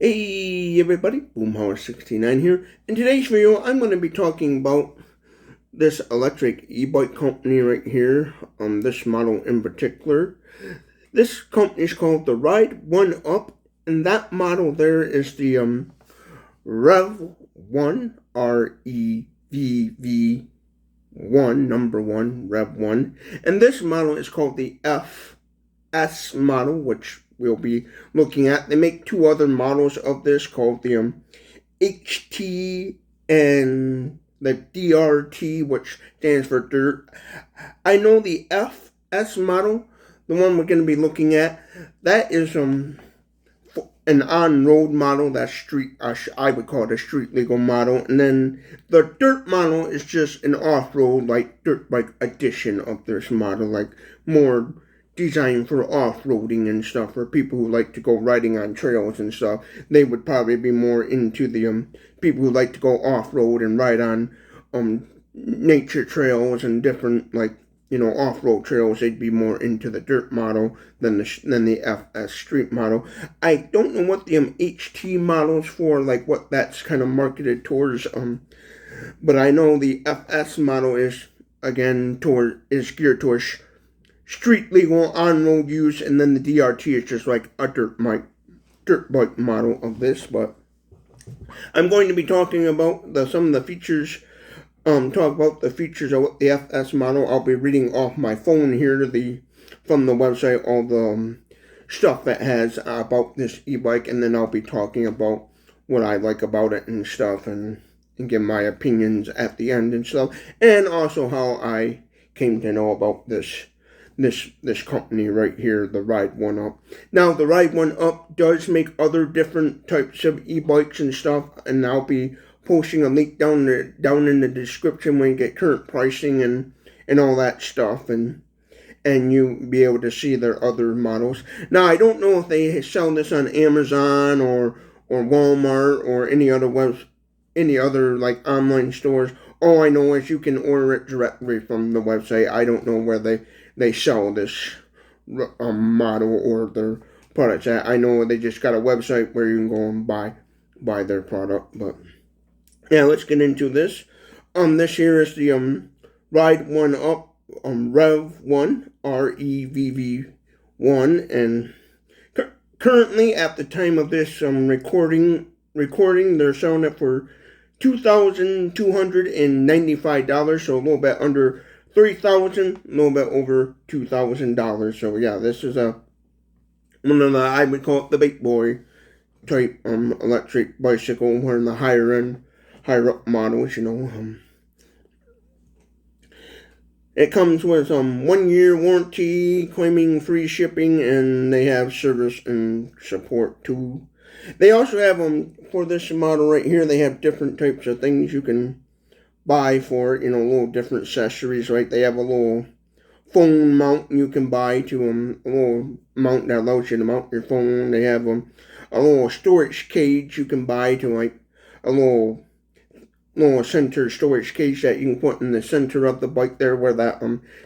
Hey everybody, Boomhauer69 here. In today's video, I'm going to be talking about this electric e-bike company right here, this model in particular. This company is called the Ride1up, and that model there is the Revv1, R-E-V-V-1, number 1, Revv1. And this model is called the FS model, which we'll be looking at. They make two other models of this called the HT and the DRT, which stands for dirt. I know the FS model, the one we're going to be looking at, that is an on-road model. That's street. I would call it a street legal model. And then the dirt model is just an off-road, like dirt bike edition of this model, like more designed for off-roading and stuff, for people who like to go riding on trails and stuff. They would probably be more into the people who like to go off-road and ride on nature trails and different, like, off-road trails. They'd be more into the dirt model than the FS street model. I don't know what the HT model's for, like what that's kind of marketed towards, but I know the FS model is geared towards street legal on-road use, and then the DRT is just like a dirt bike model of this. But I'm going to be talking about some of the features. Talk about the features of the FS model. I'll be reading off my phone here from the website all the stuff that has about this e-bike, and then I'll be talking about what I like about it and stuff, and give my opinions at the end and stuff, and also how I came to know about this company right here, the Ride1up. Now, the Ride1up does make other different types of e-bikes and stuff, and I'll be posting a link down in the description when you get current pricing and all that stuff, and you be able to see their other models. Now, I don't know if they sell this on Amazon or Walmart or any other like online stores. All I know is you can order it directly from the website. I don't know where they sell this model or their products at. I know they just got a website where you can go and buy their product. But yeah, let's get into this. This here is the Ride1up Revv1, REVV1, and currently at the time of this recording, they're selling it for $2,295, so a little bit under $3,000, a little bit over $2,000. So yeah, this is one of the, I would call it the big boy type electric bicycle, one of the higher up models. It comes with 1 year warranty, claiming free shipping, and they have service and support too. They also have for this model right here, they have different types of things you can buy for it, little different accessories, right? They have a little phone mount you can buy to a little mount that allows you to mount your phone. They have a little storage cage you can buy to, like, a little center storage cage that you can put in the center of the bike there, where that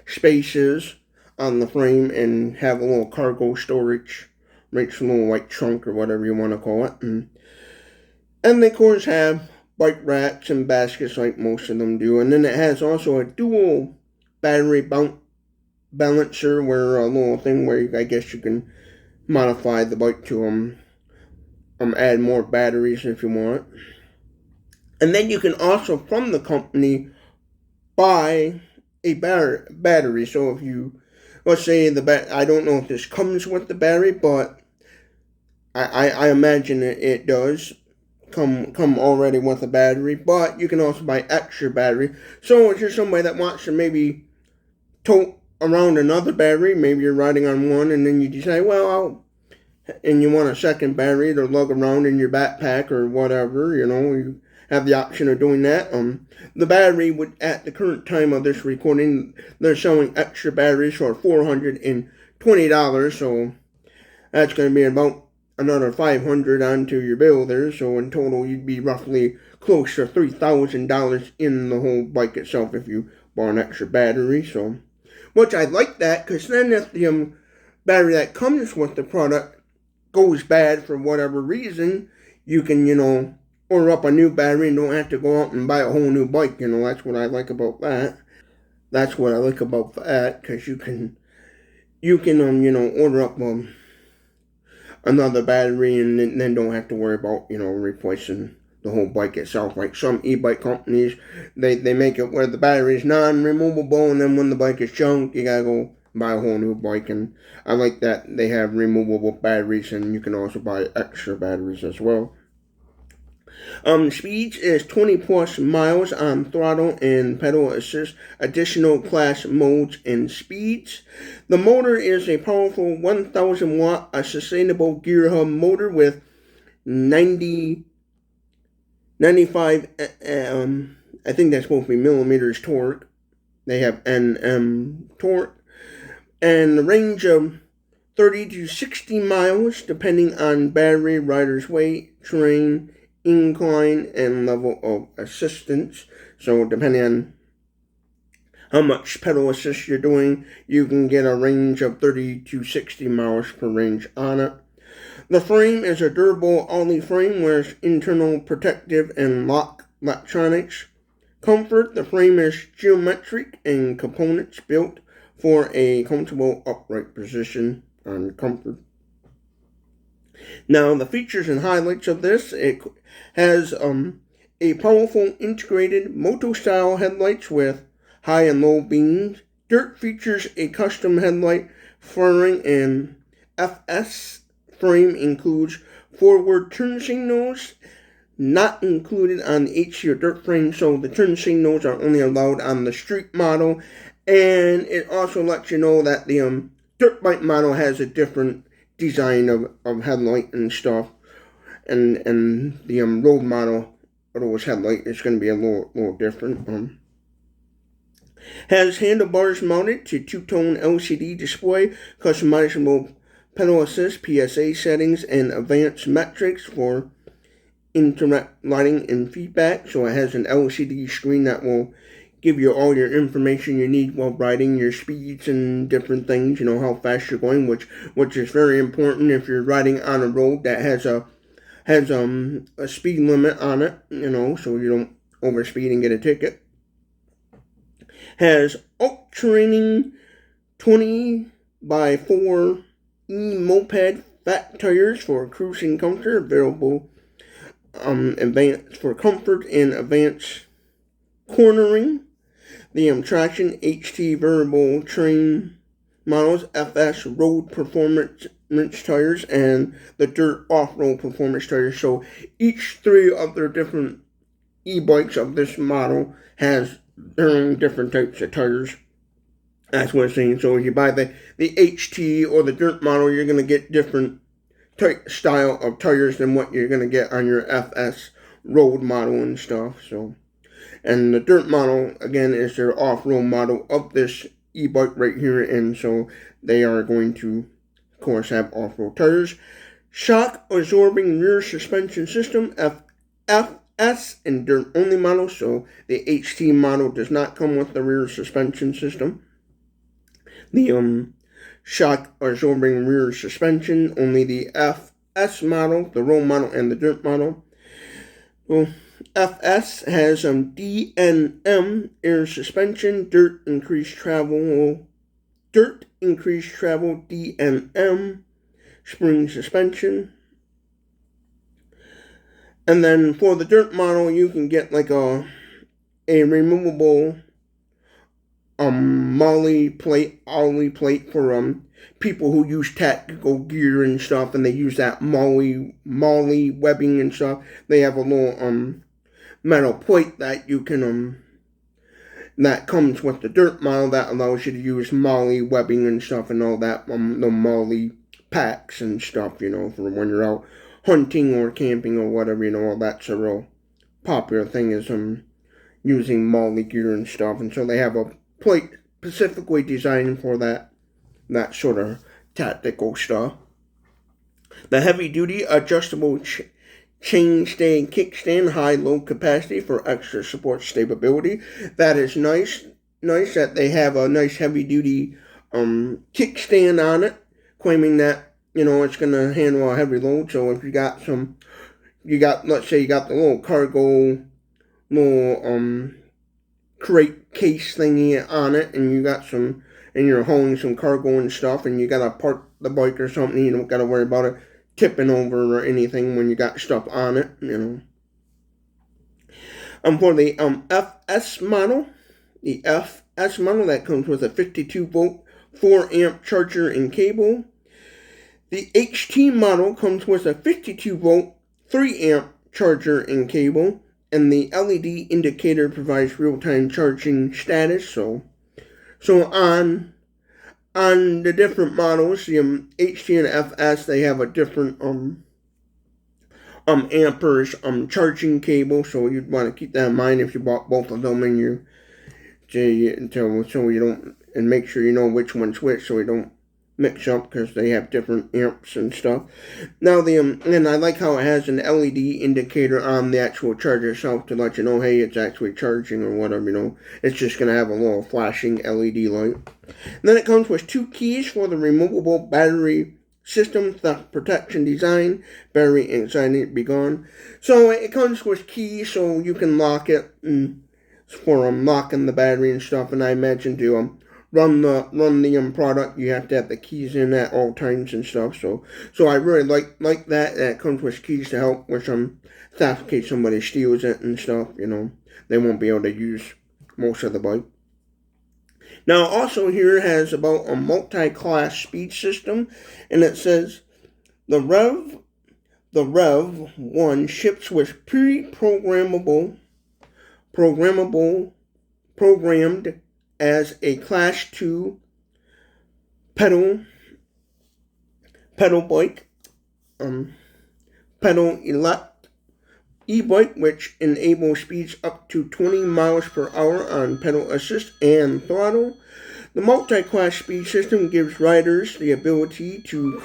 space is on the frame, and have a little cargo storage, makes a little like trunk or whatever you want to call it. And they of course have bike racks and baskets like most of them do. And then it has also a dual battery balancer, where a little thing where I guess you can modify the bike to add more batteries if you want. And then you can also, from the company, buy a battery. So if you, let's say I don't know if this comes with the battery, but I imagine it does come already with a battery. But you can also buy extra battery. So if you're somebody that wants to maybe tote around another battery, maybe you're riding on one, and then you decide, and you want a second battery to lug around in your backpack or whatever, you have the option of doing that. The battery would, at the current time of this recording, they're selling extra batteries for $420, so that's going to be about another $500 onto your bill there. So in total, you'd be roughly close to $3,000 in the whole bike itself if you bought an extra battery. So, which I like that, because then if the battery that comes with the product goes bad for whatever reason, you can, order up a new battery and don't have to go out and buy a whole new bike. That's what I like about that. That's what I like about that, because you can, order up another battery and then don't have to worry about, replacing the whole bike itself. Like some e-bike companies, they make it where the battery is non-removable, and then when the bike is junk, you gotta go buy a whole new bike. And I like that they have removable batteries, and you can also buy extra batteries as well. Speeds is 20 plus miles on throttle and pedal assist. Additional class modes and speeds. The motor is a powerful 1,000 watt, a sustainable gear hub motor with 95, I think that's supposed to be millimeters torque. They have Nm torque. And the range of 30 to 60 miles, depending on battery, rider's weight, terrain, incline, and level of assistance. So depending on how much pedal assist you're doing, you can get a range of 30 to 60 miles per range on it. The frame is a durable ollie frame with internal protective and lock electronics. Comfort, the frame is geometric and components built for a comfortable upright position on comfort. Now, the features and highlights of this, it has a powerful integrated moto-style headlights with high and low beams. Dirt features a custom headlight fairing, and FS frame includes forward turn signals, not included on the HC or dirt frame, so the turn signals are only allowed on the street model. And it also lets you know that the dirt bike model has a different design of headlight and stuff, and the road model, although its headlight is going to be a little different. Has handlebars mounted to two-tone LCD display, customizable pedal assist, PSA settings, and advanced metrics for internet lighting and feedback. So it has an LCD screen that will give you all your information you need while riding, your speeds and different things, how fast you're going, which is very important if you're riding on a road that has a speed limit on it, so you don't overspeed and get a ticket. Has all-terrain 20x4 e-moped fat tires for cruising comfort, available advanced for comfort and advanced cornering. The traction HT variable train models, FS road performance tires, and the dirt off-road performance tires. So each three of their different e-bikes of this model has their own different types of tires. That's what I'm saying. So if you buy the HT or the dirt model, you're going to get different style of tires than what you're going to get on your FS road model and stuff. So, and the dirt model, again, is their off-road model of this e-bike right here, and so they are going to, of course, have off-road tires. Shock absorbing rear suspension system, FS and dirt only model, so the HT model does not come with the rear suspension system. The shock absorbing rear suspension, only the FS model, the road model, and the dirt model. Well, FS has DNM air suspension, dirt increased travel, DNM spring suspension. And then for the dirt model, you can get like a removable ollie plate for people who use tactical gear and stuff, and they use that molly webbing and stuff. They have a little metal plate that you can that comes with the dirt model that allows you to use molly webbing and stuff and all that, the molly packs and stuff, for when you're out hunting or camping or whatever, all that's a real popular thing, is using molly gear and stuff. And so they have a plate specifically designed for that sort of tactical stuff. The heavy duty adjustable chainstay kickstand, high-low capacity for extra support stability. That is nice that they have a nice heavy-duty kickstand on it, claiming that, it's going to handle a heavy load. So if you got some you got, let's say you got the little cargo, little crate case thingy on it, and you got some, and you're hauling some cargo and stuff, and you gotta park the bike or something. You don't gotta worry about it tipping over or anything when you got stuff on it, you know. For the FS model, the FS model that comes with a 52 volt 4 amp charger and cable. The HT model comes with a 52 volt 3 amp charger and cable, and the LED indicator provides real-time charging status. So on the different models, the HT and FS, they have a different amperes charging cable. So you'd want to keep that in mind if you bought both of them, and so you don't, and make sure you know which one's which, so you don't mix up, because they have different amps and stuff. Now and I like how it has an LED indicator on the actual charger itself to let you know, hey, it's actually charging or whatever, you know. It's just going to have a little flashing LED light. And then it comes with 2 keys for the removable battery system theft protection design. Battery anxiety be gone. So it comes with keys so you can lock it, and for locking the battery and stuff. And I imagine to run the product, you have to have the keys in at all times and stuff. So I really like that. That comes with keys to help with some theft in case somebody steals it and stuff. You know, they won't be able to use most of the bike. Now, also here has about a multi-class speed system, and it says the Revv1 ships with programmed as a Class 2 pedal bike, pedal elect e-bike, which enables speeds up to 20 miles per hour on pedal assist and throttle. The multi-class speed system gives riders the ability to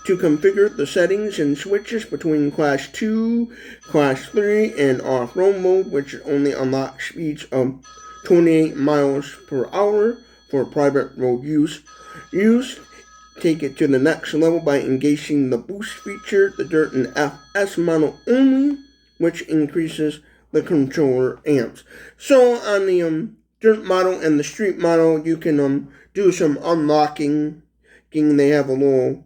configure the settings and switches between Class 2, Class 3, and off-road mode, which only unlocks speeds of 28 miles per hour for private road use. Take it to the next level by engaging the boost feature, the Dirt and FS model only, which increases the controller amps. So on the Dirt model and the Street model, you can do some unlocking. They have a little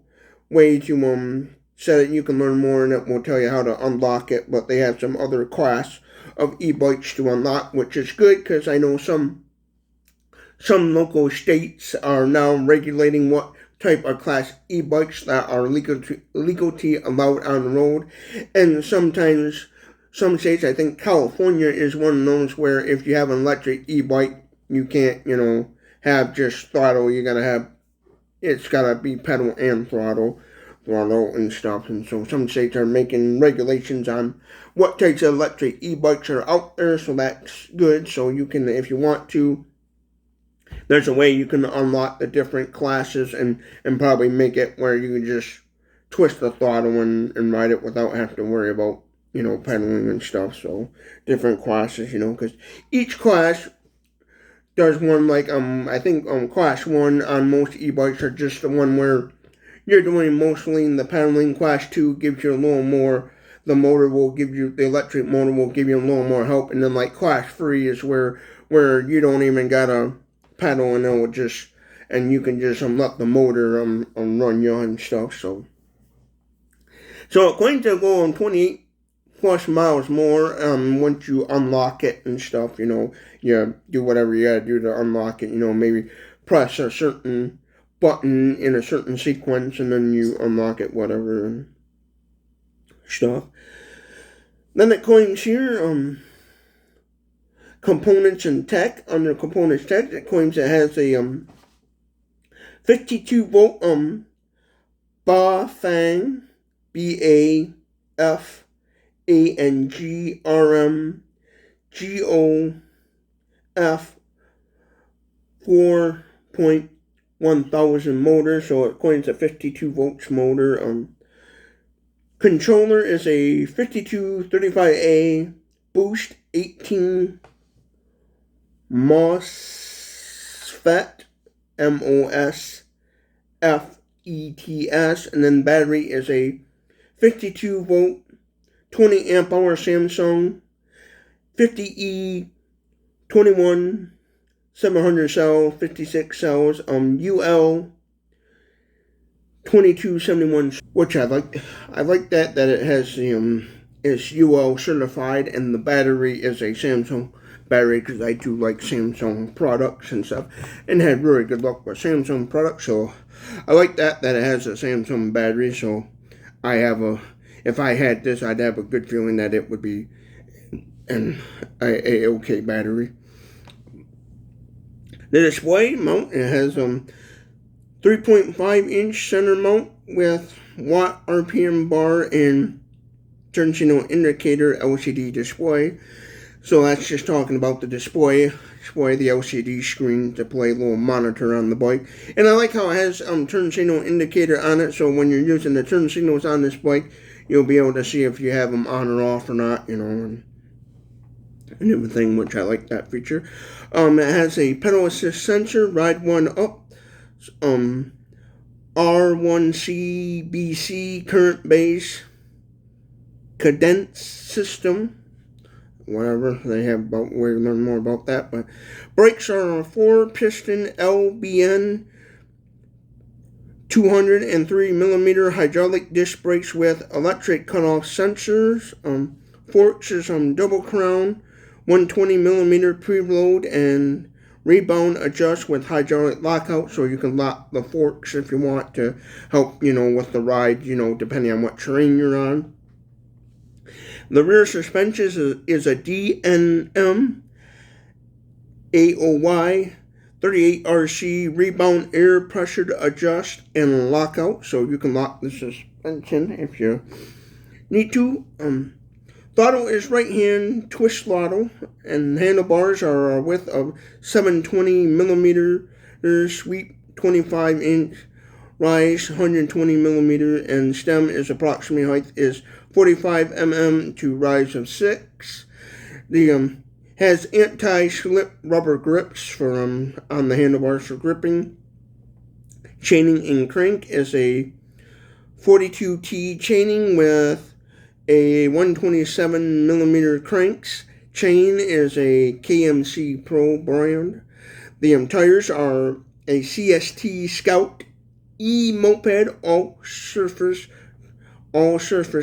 way to set it. You can learn more, and it will tell you how to unlock it. But they have some other class of e-bikes to unlock, which is good, because I know some local states are now regulating what type of class e-bikes that are legally allowed on the road. And sometimes some states, I think California is one of those, where if you have an electric e-bike, you can't, you know, have just throttle. You gotta have, it's gotta be pedal and throttle and stuff. And so some states are making regulations on what types of electric e-bikes are out there, so that's good. So you can, if you want to, there's a way you can unlock the different classes and probably make it where you can just twist the throttle and ride it without having to worry about, you know, pedaling and stuff. So different classes, you know, because each class does one, like I think Class 1 on most e-bikes are just the one where you're doing mostly the pedaling. Class 2 gives you a little more, the electric motor will give you a little more help. And then like Class 3 is where you don't even gotta pedal, and it will just, and you can just let the motor run you and stuff. So it's going to go on 28 plus miles more once you unlock it and stuff. You know, you do whatever you gotta do to unlock it. You know, maybe press a certain button in a certain sequence, and then you unlock it, whatever, and stuff. Then it claims here components and tech. Under components tech, it claims it has a 52 volt Bafang BAF ANG RM GOF 4.1000 motor, so it claims a 52 volts motor. Controller is a 5235A boost 18 MOSFET, MOSFETs, and then battery is a 52 volt 20 amp hour Samsung 50E 21 700 cell 56 cells UL 2271, which I like. I like that it has the is UL certified, and the battery is a Samsung battery, because I do like Samsung products and stuff, and had really good luck with Samsung products. So I like that it has a Samsung battery. So I have if I had this, I'd have a good feeling that it would be a okay battery. The display mount, it has 3.5 inch center mount with watt RPM bar and turn signal indicator LCD display. So that's just talking about the display, the LCD screen to play a little monitor on the bike. And I like how it has turn signal indicator on it, so when you're using the turn signals on this bike, you'll be able to see if you have them on or off or not, and everything, which I like that feature. It has a pedal assist sensor, Ride1up, R1CBC current base cadence system, whatever they have about. We'll learn more about that. But brakes are a 4-piston LBN 203mm hydraulic disc brakes with electric cutoff sensors. Forks is double crown 120mm preload and rebound adjust with hydraulic lockout, so you can lock the forks if you want to help, with the ride, depending on what terrain you're on. The rear suspension is a DNM AOY 38RC rebound air pressure adjust and lockout, so you can lock the suspension if you need to. Throttle is right hand twist throttle, and handlebars are a width of 720mm, sweep 25-inch, rise 120mm, and stem is approximately height is 45mm to rise of 6. The has anti-slip rubber grips for on the handlebars for gripping. Chaining and crank is a 42T chaining with a 127mm cranks. Chain is a KMC Pro brand. The tires are a CST Scout E moped all surface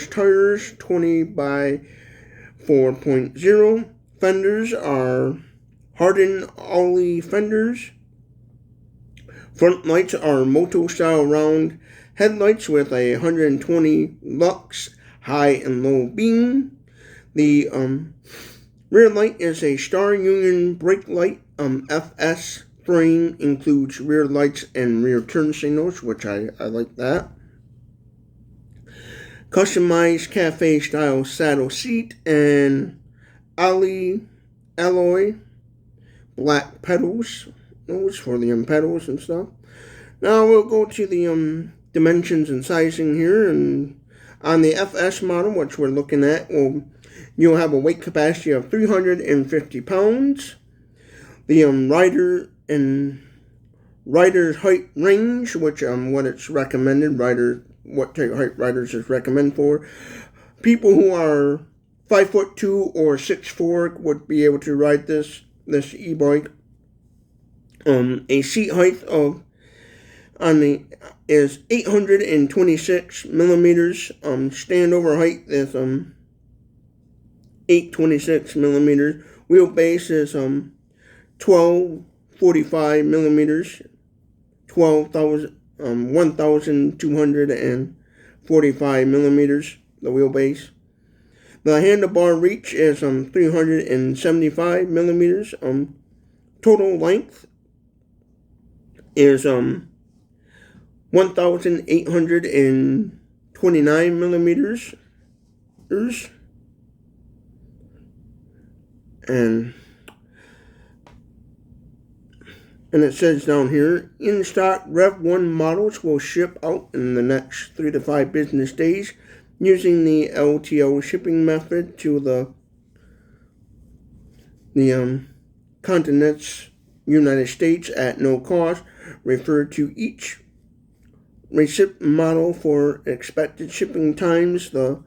tires 20 by 4.0. Fenders are hardened Ollie fenders. Front lights are moto style round headlights with a 120 lux high and low beam. The rear light is a Star Union brake light. FS frame includes rear lights and rear turn signals, which I like that. Customized cafe style saddle seat and alloy black pedals, those for the pedals and stuff. Now we'll go to the dimensions and sizing here, and on the FS model, which we're looking at, you'll have a weight capacity of 350 pounds. The rider's height range, which what it's recommended, what type of height riders is recommended for. People who are 5'2" or 6'4" would be able to ride this e-bike. A seat height is 826 millimeters. Standover height is 826 millimeters. Wheelbase is 1245 millimeters. 1,245 millimeters. The wheelbase. The handlebar reach is 375 millimeters. Total length is 1,829 millimeters. And it says down here, in stock Revv1 models will ship out in the next 3 to 5 business days using the LTO shipping method to the continents United States at no cost. Refer to each receipt model for expected shipping times. The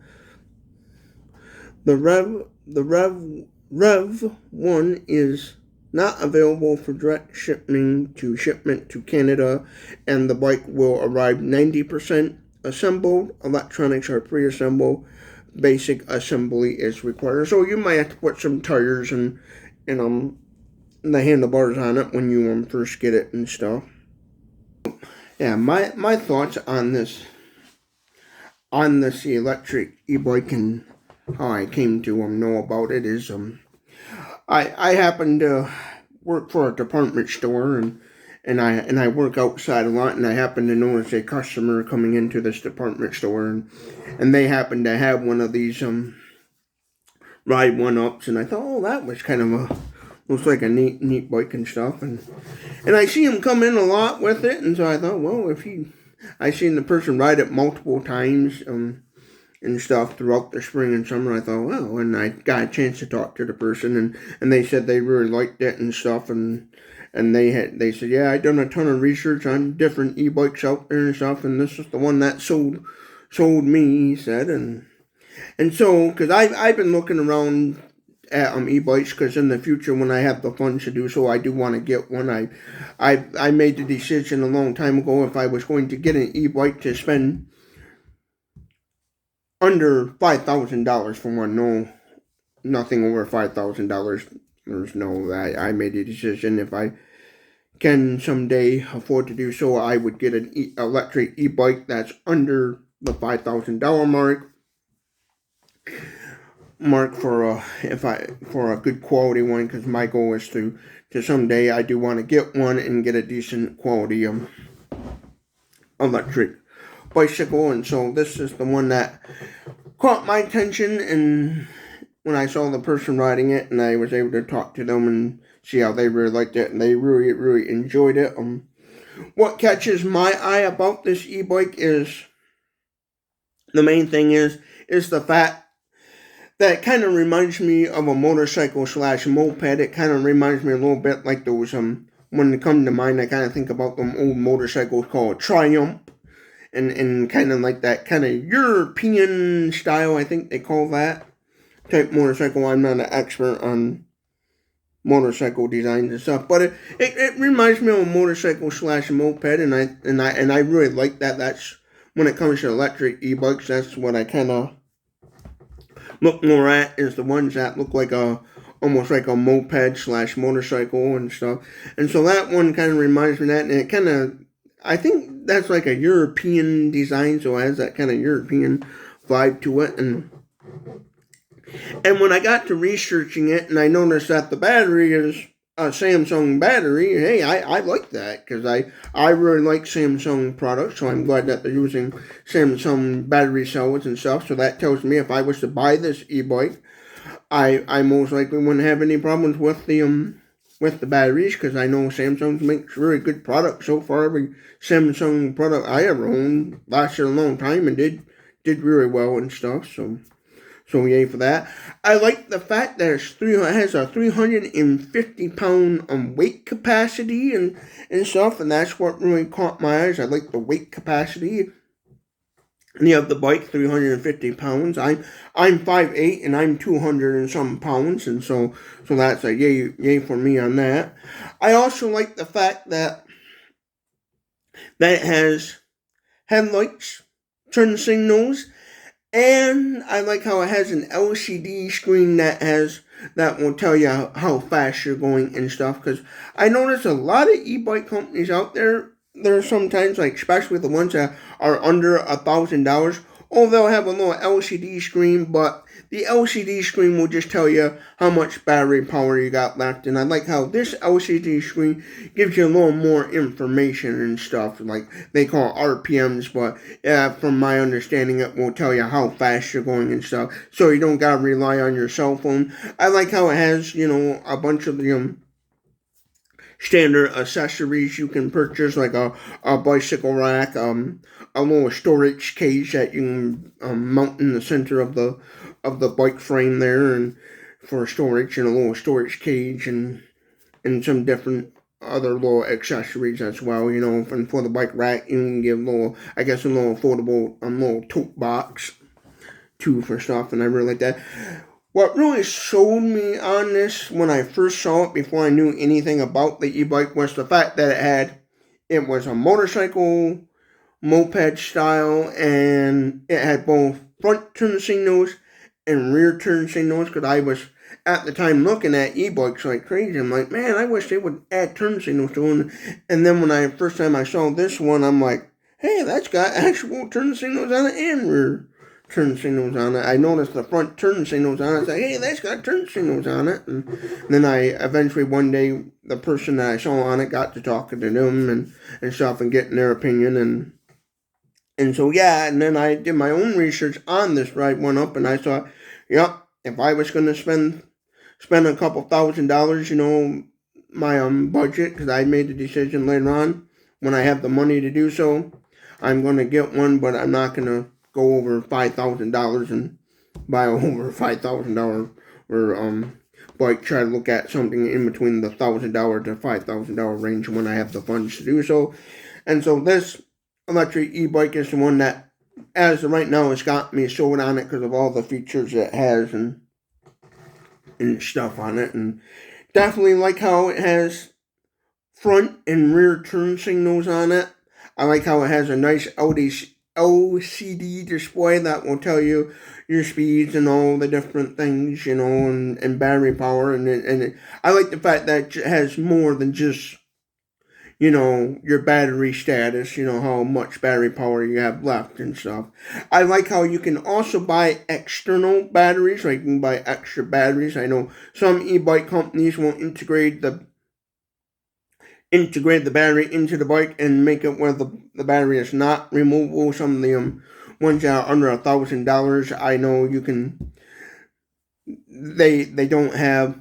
Revv1 is not available for direct shipment to Canada, and the bike will arrive 90% assembled. Electronics are pre-assembled. Basic assembly is required. So you might have to put some tires and the handlebars on it when you first get it and stuff. Yeah, my thoughts on this electric e-bike and how I came to know about it is I happen to work for a department store and I work outside a lot, and I happen to notice a customer coming into this department store and they happen to have one of these Ride1ups, and I thought, oh, that was kind of looks like a neat bike and stuff, and I see him come in a lot with it, and so I thought, well, I seen the person ride it multiple times and stuff throughout the spring and summer. I thought, well, and I got a chance to talk to the person, and they said they really liked it and stuff, and they said, yeah, I done a ton of research on different e-bikes out there and stuff, and this is the one that sold me, he said, and so, because I've been looking around at e-bikes, because in the future when I have the funds to do so, I do want to get one. I made the decision a long time ago, if I was going to get an e-bike, to spend under $5,000 for one. No, nothing over $5,000. There's no, I made a decision, if I can someday afford to do so, I would get an electric e-bike that's under the $5,000 mark for a good quality one, because my goal is to someday, I do want to get one and get a decent quality electric bicycle. And so this is the one that caught my attention, and when I saw the person riding it, and I was able to talk to them and see how they really liked it, and they really enjoyed it. What catches my eye about this e-bike is, the main thing is the fact that kind of reminds me of a motorcycle / moped. It kind of reminds me a little bit like those, when they come to mind, I kind of think about them old motorcycles called Triumph, and kind of like that kind of European style, I think they call that type motorcycle. I'm not an expert on motorcycle designs and stuff, but it reminds me of a motorcycle / moped, and I really like that. That's, when it comes to electric e-bikes, that's what I kind of look more at, is the ones that look like almost like a moped / motorcycle and stuff. And so that one kind of reminds me of that, and it kind of, I think that's like a European design, so it has that kind of European vibe to it. And when I got to researching it, and I noticed that the battery is a Samsung battery, hey, I like that, because I really like Samsung products, so I'm glad that they're using Samsung battery cells and stuff. So that tells me if I was to buy this e-bike, I most likely wouldn't have any problems with the batteries, because I know Samsung makes really good products so far. Every Samsung product I ever owned lasted a long time and did really well and stuff. So yay for that. I like the fact that it has a 350-pound weight capacity and stuff, and that's what really caught my eyes. I like the weight capacity. And you have the bike, 350 pounds. I'm 5'8", and I'm 200 and some pounds, and so that's a yay for me on that. I also like the fact that it has headlights, turn signals, and I like how it has an LCD screen that will tell you how fast you're going and stuff. Because I notice a lot of e-bike companies out there, sometimes, like especially the ones that are under $1,000, they'll have a little LCD screen, but the LCD screen will just tell you how much battery power you got left. And I like how this LCD screen gives you a little more information and stuff, like they call it RPMs, but from my understanding, it will tell you how fast you're going and stuff, so you don't gotta rely on your cell phone. I like how it has, a bunch of the standard accessories you can purchase, like a bicycle rack, a little storage cage that you can mount in the center of the bike frame there, and for storage, and a little storage cage, and some different other little accessories as well, and for the bike rack, you can give a little affordable little tote box too for stuff, and I really like that. What really sold me on this when I first saw it, before I knew anything about the e-bike, was the fact that it was a motorcycle moped style, and it had both front turn signals and rear turn signals. Because I was at the time looking at e-bikes like crazy. I'm like, man, I wish they would add turn signals to them. And then when first time I saw this one, I'm like, hey, that's got actual turn signals on it and rear turn signals on it. I noticed the front turn signals on it. I was like, hey, that's got turn signals on it. And then I eventually one day, the person that I saw on it, got to talking to them and stuff and getting their opinion. And so, yeah, and then I did my own research on this Ride1up, and I thought, yep, if I was going to spend a couple $1,000s, my budget, because I made the decision later on when I have the money to do so, I'm going to get one, but I'm not going to go over $5,000 and buy over $5,000 or bike. Try to look at something in between the $1,000 to $5,000 range when I have the funds to do so. And so this electric e-bike is the one that, as of right now, has got me sold on it because of all the features it has and stuff on it. And definitely like how it has front and rear turn signals on it. I like how it has a nice LCD display that will tell you your speeds and all the different things, and battery power. And I like the fact that it has more than just, your battery status, how much battery power you have left and stuff. I like how you can also buy external batteries, like you can buy extra batteries. I know some e-bike companies will integrate the battery into the bike and make it where the battery is not removable. Some of the ones that are under $1,000, I know you can. They don't have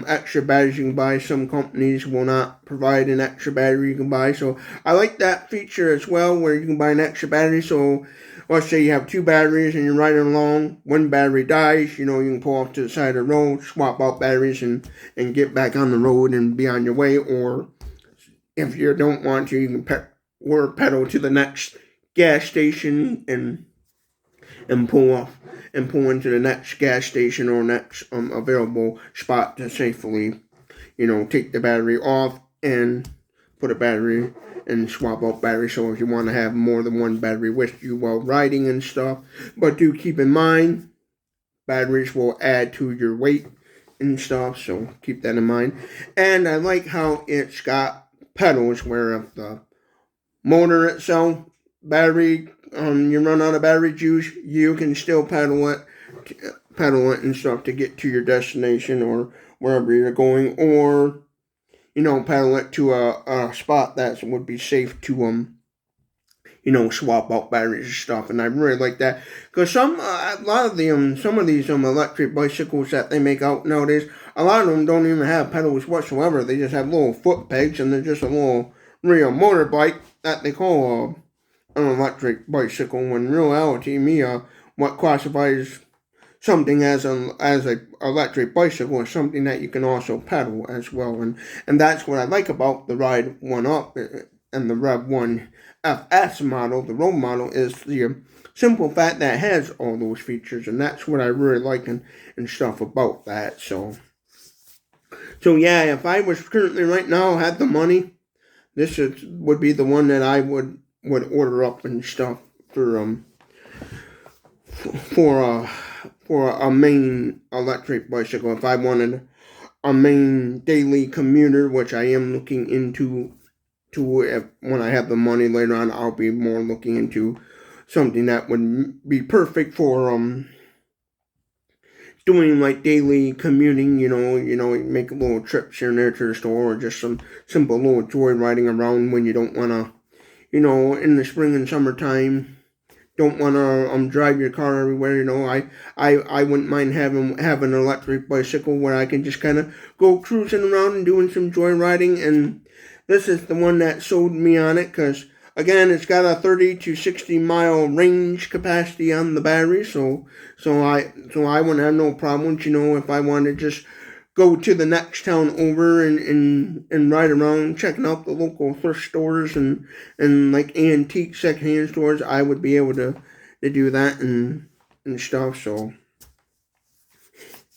extra batteries you can buy. Some companies will not provide an extra battery you can buy. So I like that feature as well, where you can buy an extra battery. So let's say you have two batteries and you're riding along, one battery dies, you can pull off to the side of the road, swap out batteries and get back on the road and be on your way. Or if you don't want to, you can pedal to the next gas station and pull off and pull into the next gas station or next available spot to safely, take the battery off and put a battery and swap out battery. So if you want to have more than one battery with you while riding and stuff, but do keep in mind, batteries will add to your weight and stuff, so keep that in mind. And I like how it's got pedals, where if the motor itself, battery, you run out of battery juice, you can still pedal it and stuff to get to your destination or wherever you're going, or pedal it to a spot that would be safe to swap out batteries and stuff. And I really like that, because some of these electric bicycles that they make out nowadays, a lot of them don't even have pedals whatsoever. They just have little foot pegs, and they're just a little real motorbike that they call an electric bicycle. When in reality, what classifies something as a electric bicycle is something that you can also pedal as well. And that's what I like about the Ride1up and the Revv1 FS model, the road model, is the simple fact that it has all those features, and that's what I really like and stuff about that. So yeah, if I was currently right now had the money, this would be the one that I would order up and stuff for a main electric bicycle. If I wanted a main daily commuter, which I am looking into, when I have the money later on, I'll be more looking into something that would be perfect for doing like daily commuting. Make little trips here and there to the store, or just some simple little joy riding around when you don't want to, in the spring and summertime, don't want to drive your car everywhere. I wouldn't mind having an electric bicycle where I can just kind of go cruising around and doing some joyriding. And this is the one that sold me on it, because again, it's got a 30 to 60 mile range capacity on the battery. So I wouldn't have no problems, if I wanted to just go to the next town over and ride around checking out the local thrift stores and like antique secondhand stores. I would be able to do that and stuff. So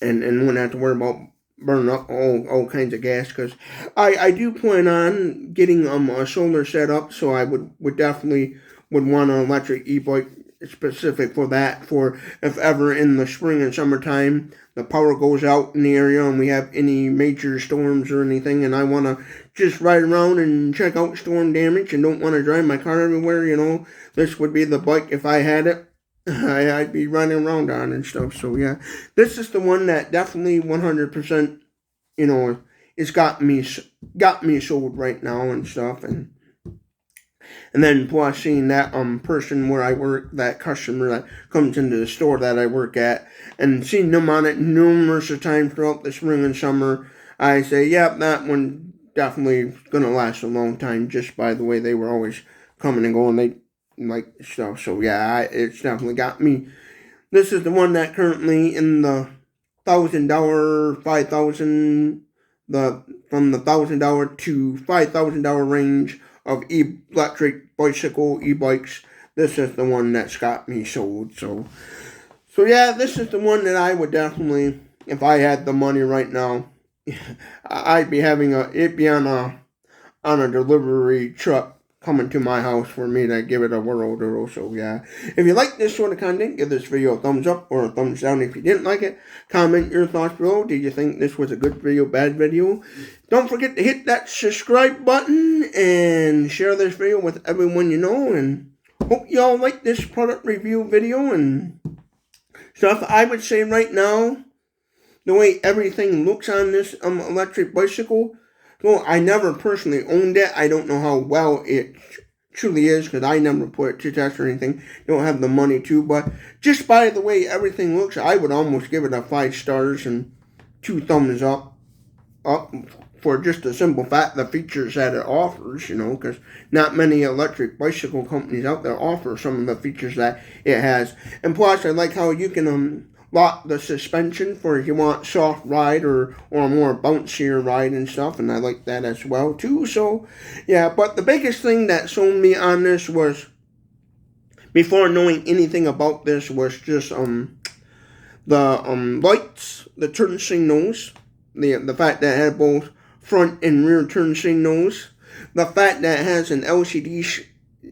and wouldn't have to worry about burning up all kinds of gas, because I do plan on getting a solar setup, so I would definitely would want an electric e-bike specific for that, for if ever in the spring and summertime the power goes out in the area and we have any major storms or anything, and I want to just ride around and check out storm damage and don't want to drive my car everywhere, this would be the bike if I had it. I'd be running around on and stuff. So yeah, this is the one that definitely 100%, it's got me sold right now and stuff. And then plus seeing that person where I work, that customer that comes into the store that I work at, and seeing them on it numerous of times throughout the spring and summer, I say, yep, that one definitely gonna last a long time, just by the way they were always coming and going. They like stuff. So yeah, it's definitely got me. This is the one that currently in the $1,000, 5,000, from the $1,000 to $5,000 range of electric bicycle e-bikes. This is the one that's got me sold. So yeah, this is the one that I would definitely, if I had the money right now, I'd be having it'd be on a delivery truck coming to my house for me to give it a whirl. So yeah, if you like this sort of content, give this video a thumbs up or a thumbs down. If you didn't like it, comment your thoughts below. Did you think this was a good video, bad video? Don't forget to hit that subscribe button and share this video with everyone you know, and hope y'all like this product review video and stuff. I would say right now, the way everything looks on this electric bicycle, well, I never personally owned it. I don't know how well it truly is, because I never put it to test or anything. Don't have the money to, but just by the way everything looks, I would almost give it a 5 stars and 2 thumbs up for just the simple fact the features that it offers, because not many electric bicycle companies out there offer some of the features that it has. And plus, I like how you can lock the suspension for if you want soft ride or a more bouncier ride and stuff, and I like that as well too. So yeah, but the biggest thing that sold me on this was, before knowing anything about this, was just the lights, the turn signals, the fact that it had both front and rear turn signals, the fact that it has an LCD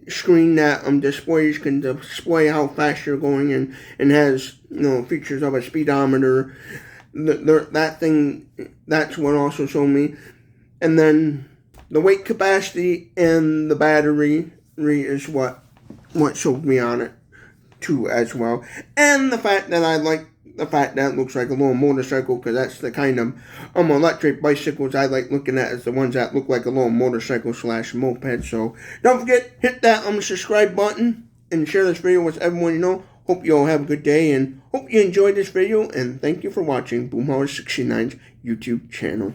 screen that can display how fast you're going, and has features of a speedometer. That thing, that's what also showed me. And then the weight capacity and the battery is what showed me on it too as well. And the fact that I like the fact that it looks like a little motorcycle, because that's the kind of electric bicycles I like looking at, as the ones that look like a little motorcycle / moped. So don't forget, hit that subscribe button and share this video with everyone you know. Hope you all have a good day, and hope you enjoyed this video, and thank you for watching Boomhauer69's YouTube channel.